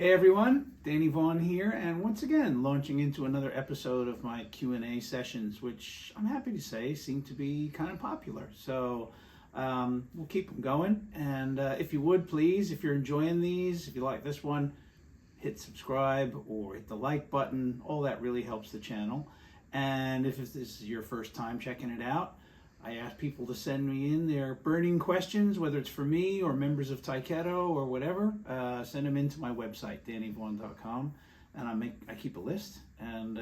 Hey everyone, Danny Vaughn here, and once again launching into another episode of my Q&A sessions, which I'm happy to say seem to be kind of popular. So we'll keep them going, and if you would please, if you're enjoying these, if you like this one, hit subscribe or hit the like button. All that really helps the channel. And if this is your first time checking it out, I ask people to send me in their burning questions, whether it's for me or members of Taiketo or whatever. Send them into my website, dannyvaughn.com, and I keep a list, and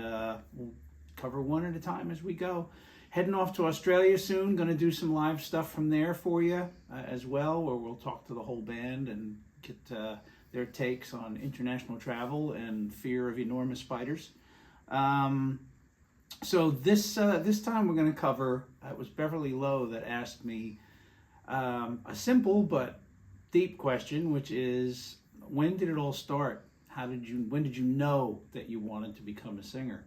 we'll cover one at a time as we go. Heading off to Australia soon. Going to do some live stuff from there for you as well, where we'll talk to the whole band and get their takes on international travel and fear of enormous spiders. So this time we're going to cover. It was Beverly Lowe that asked me a simple but deep question, which is, when did it all start? When did you know that you wanted to become a singer?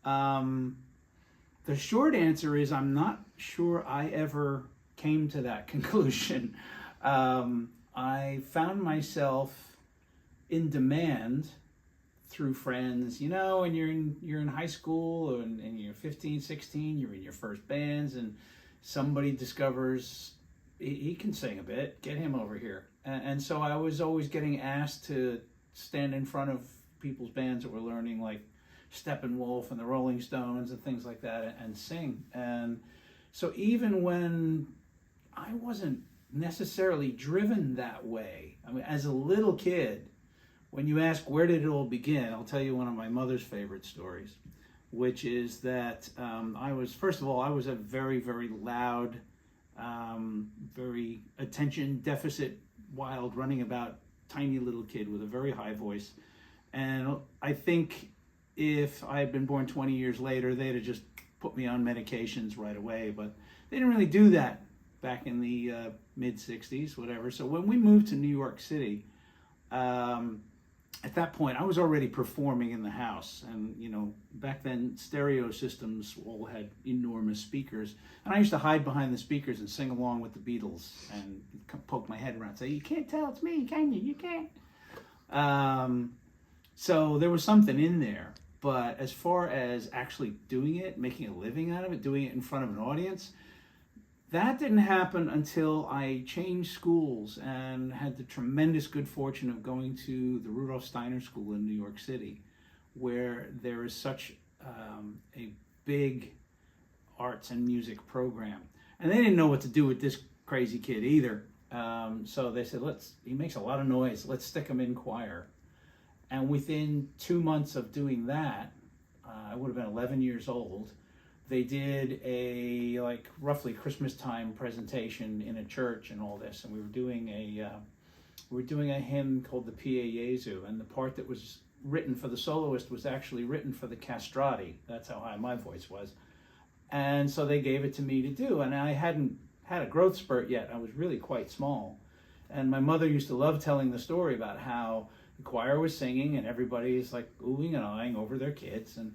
The short answer is I'm not sure I ever came to that conclusion. I found myself in demand through friends, and you're in high school and you're 15, 16, you're in your first bands, and somebody discovers he can sing a bit, get him over here. And so I was always getting asked to stand in front of people's bands that were learning, like Steppenwolf and the Rolling Stones and things like that, and sing. And so even when I wasn't necessarily driven that way, I mean, as a little kid, when you ask where did it all begin, I'll tell you one of my mother's favorite stories, which is that I was a very, very loud, very attention deficit, wild, running about, tiny little kid with a very high voice. And I think if I had been born 20 years later, they'd have just put me on medications right away. But they didn't really do that back in the mid-'60s, whatever. So when we moved to New York City, at that point, I was already performing in the house, and back then stereo systems all had enormous speakers, and I used to hide behind the speakers and sing along with the Beatles and poke my head around and say, "You can't tell it's me, can you? You can't." So there was something in there, but as far as actually doing it, making a living out of it, doing it in front of an audience, that didn't happen until I changed schools and had the tremendous good fortune of going to the Rudolf Steiner School in New York City, where there is such a big arts and music program. And they didn't know what to do with this crazy kid either. So they said, he makes a lot of noise, let's stick him in choir. And within 2 months of doing that, I would have been 11 years old, they did a roughly Christmas time presentation in a church and all this, and we were doing a hymn called the Pie Jesu, and the part that was written for the soloist was actually written for the castrati. That's how high my voice was. And so they gave it to me to do, and I hadn't had a growth spurt yet. I was really quite small. And my mother used to love telling the story about how the choir was singing and everybody's like oohing and eyeing over their kids, and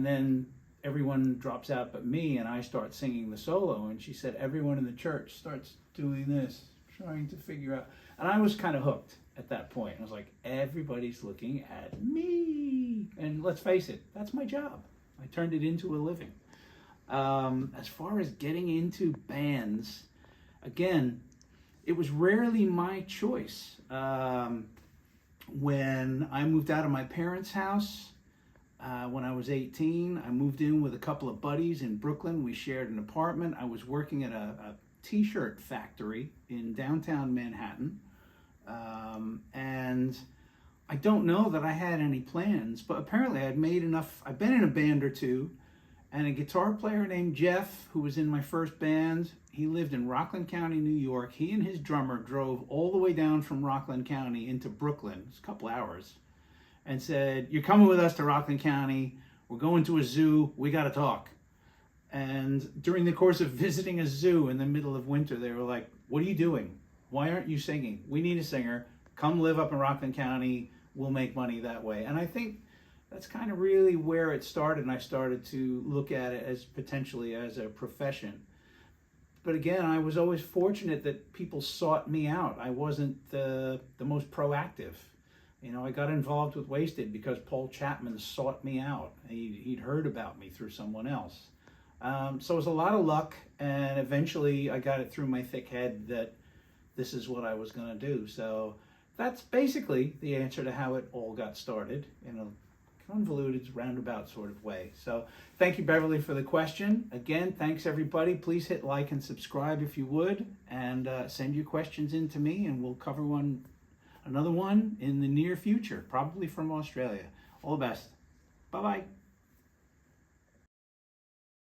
then everyone drops out but me, and I start singing the solo, and she said everyone in the church starts doing this, trying to figure out, and I was kind of hooked at that point. I was like, everybody's looking at me, and let's face it, that's my job. I turned it into a living. As far as getting into bands, again, it was rarely my choice. When I moved out of my parents' house, when I was 18, I moved in with a couple of buddies in Brooklyn. We shared an apartment. I was working at a t-shirt factory in downtown Manhattan. And I don't know that I had any plans, but apparently I'd made enough. I'd been in a band or two, and a guitar player named Jeff, who was in my first band, he lived in Rockland County, New York. He and his drummer drove all the way down from Rockland County into Brooklyn. It's a couple hours. And said, "You're coming with us to Rockland County. We're going to a zoo. We got to talk." And during the course of visiting a zoo in the middle of winter, they were like, "What are you doing? Why aren't you singing? We need a singer. Come live up in Rockland County. We'll make money that way." And I think that's kind of really where it started. And I started to look at it as potentially as a profession. But again, I was always fortunate that people sought me out. I wasn't the most proactive. You know, I got involved with Wasted because Paul Chapman sought me out. He'd heard about me through someone else. So it was a lot of luck, and eventually I got it through my thick head that this is what I was going to do. So that's basically the answer to how it all got started in a convoluted, roundabout sort of way. So thank you, Beverly, for the question. Again, thanks, everybody. Please hit like and subscribe if you would, and send your questions in to me, and we'll cover another one in the near future, probably from Australia. All the best. Bye-bye.